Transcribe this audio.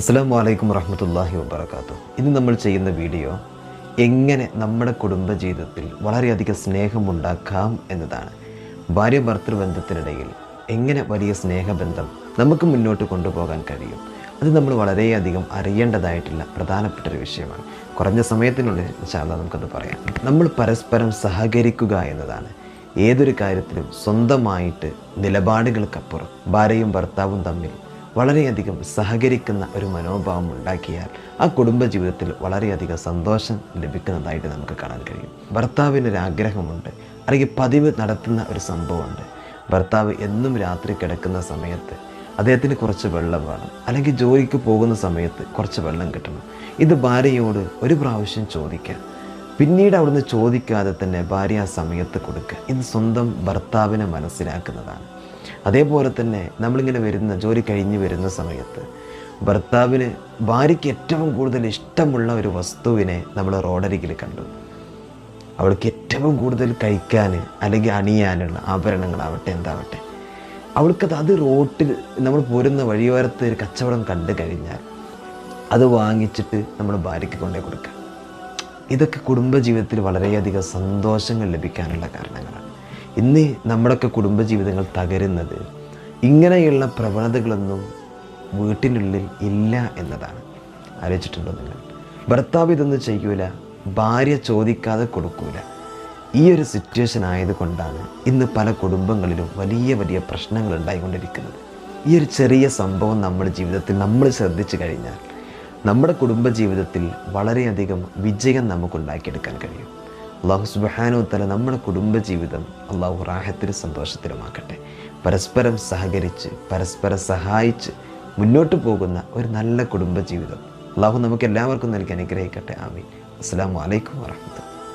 അസ്സലാമു അലൈക്കും വറഹ്മത്തുള്ളാഹി വബറകാതുഹു. ഇന്ന് നമ്മൾ ചെയ്യുന്ന വീഡിയോ എങ്ങനെ നമ്മുടെ കുടുംബജീവിതത്തിൽ വളരെയധികം സ്നേഹമുണ്ടാക്കാം എന്നതാണ്. ഭാര്യ ഭർത്തൃ ബന്ധത്തിനിടയിൽ എങ്ങനെ വലിയ സ്നേഹബന്ധം നമുക്ക് മുന്നോട്ട് കൊണ്ടുപോകാൻ കഴിയും, അത് നമ്മൾ വളരെയധികം അറിയേണ്ടതായിട്ടുള്ള പ്രധാനപ്പെട്ട ഒരു വിഷയമാണ്. കുറഞ്ഞ സമയത്തിനുള്ളിൽ ഇൻഷാ അല്ലാഹ് നമുക്കത് പറയാം. നമ്മൾ പരസ്പരം സഹകരിക്കുക എന്നതാണ്. ഏതൊരു കാര്യത്തിലും സ്വന്തമായിട്ട് നിലപാടുകൾക്കപ്പുറം ഭാര്യയും ഭർത്താവും തമ്മിൽ വളരെയധികം സഹകരിക്കുന്ന ഒരു മനോഭാവം ഉണ്ടാക്കിയാൽ ആ കുടുംബജീവിതത്തിൽ വളരെയധികം സന്തോഷം ലഭിക്കുന്നതായിട്ട് നമുക്ക് കാണാൻ കഴിയും. ഭർത്താവിനൊരാഗ്രഹമുണ്ട്, അല്ലെങ്കിൽ പതിവ് നടത്തുന്ന ഒരു സംഭവമുണ്ട്. ഭർത്താവ് എന്നും രാത്രി കിടക്കുന്ന സമയത്ത് അദ്ദേഹത്തിന് കുറച്ച് വെള്ളം വേണം, അല്ലെങ്കിൽ ജോലിക്ക് പോകുന്ന സമയത്ത് കുറച്ച് വെള്ളം കിട്ടണം. ഇത് ഭാര്യയോട് ഒരു പ്രാവശ്യം ചോദിക്കുക, പിന്നീട് അവിടുന്ന് ചോദിക്കാതെ തന്നെ ഭാര്യ ആ സമയത്ത് കൊടുക്കുക. ഇത് സ്വന്തം ഭർത്താവിനെ മനസ്സിലാക്കുന്നതാണ്. അതേപോലെ തന്നെ നമ്മളിങ്ങനെ ജോലി കഴിഞ്ഞ് വരുന്ന സമയത്ത് ഭർത്താവിന് ഭാര്യയ്ക്ക് ഏറ്റവും കൂടുതൽ ഇഷ്ടമുള്ള ഒരു വസ്തുവിനെ നമ്മൾ റോഡരികിൽ കണ്ടു. അവൾക്ക് ഏറ്റവും കൂടുതൽ കഴിക്കാൻ അല്ലെങ്കിൽ അണിയാനുള്ള ആഭരണങ്ങളാവട്ടെ എന്താവട്ടെ, അവൾക്കത് റോട്ടിൽ നമ്മൾ പോരുന്ന വഴിയോരത്ത് ഒരു കച്ചവടം കണ്ടു കഴിഞ്ഞാൽ അത് വാങ്ങിച്ചിട്ട് നമ്മൾ ഭാര്യയ്ക്ക് കൊണ്ടേ കൊടുക്കുക. ഇതൊക്കെ കുടുംബജീവിതത്തിൽ വളരെയധികം സന്തോഷങ്ങൾ ലഭിക്കാനുള്ള കാരണങ്ങളാണ്. ഇന്ന് നമ്മുടെയൊക്കെ കുടുംബജീവിതങ്ങൾ തകരുന്നത് ഇങ്ങനെയുള്ള പ്രവണതകളൊന്നും വീട്ടിനുള്ളിൽ ഇല്ല എന്നതാണ്. ആലോചിച്ചിട്ടുണ്ടോ നിങ്ങൾ? ഭർത്താവ് ഇതൊന്നും ചെയ്യൂല, ഭാര്യ ചോദിക്കാതെ കൊടുക്കൂല. ഈ ഒരു സിറ്റുവേഷൻ ആയതുകൊണ്ടാണ് ഇന്ന് പല കുടുംബങ്ങളിലും വലിയ വലിയ പ്രശ്നങ്ങൾ ഉണ്ടായിക്കൊണ്ടിരിക്കുന്നത്. ഈ ഒരു ചെറിയ സംഭവം നമ്മുടെ ജീവിതത്തിൽ നമ്മൾ ശ്രദ്ധിച്ചു കഴിഞ്ഞാൽ നമ്മുടെ കുടുംബജീവിതത്തിൽ വളരെയധികം വിജയം നമുക്കുണ്ടാക്കിയെടുക്കാൻ കഴിയും. അല്ലാഹു സുബ്ഹാനഹു വ തആല നമ്മുടെ കുടുംബജീവിതം അല്ലാഹു റാഹത്തിലും സന്തോഷത്തിലുമാക്കട്ടെ. പരസ്പരം സഹകരിച്ച് പരസ്പരം സഹായിച്ച് മുന്നോട്ട് പോകുന്ന ഒരു നല്ല കുടുംബജീവിതം അല്ലാഹു നമുക്ക് എല്ലാവർക്കും നൽകി അനുഗ്രഹിക്കട്ടെ. ആമീൻ. അസ്സലാമു അലൈക്കും വറഹ്മത്തുള്ളാഹി.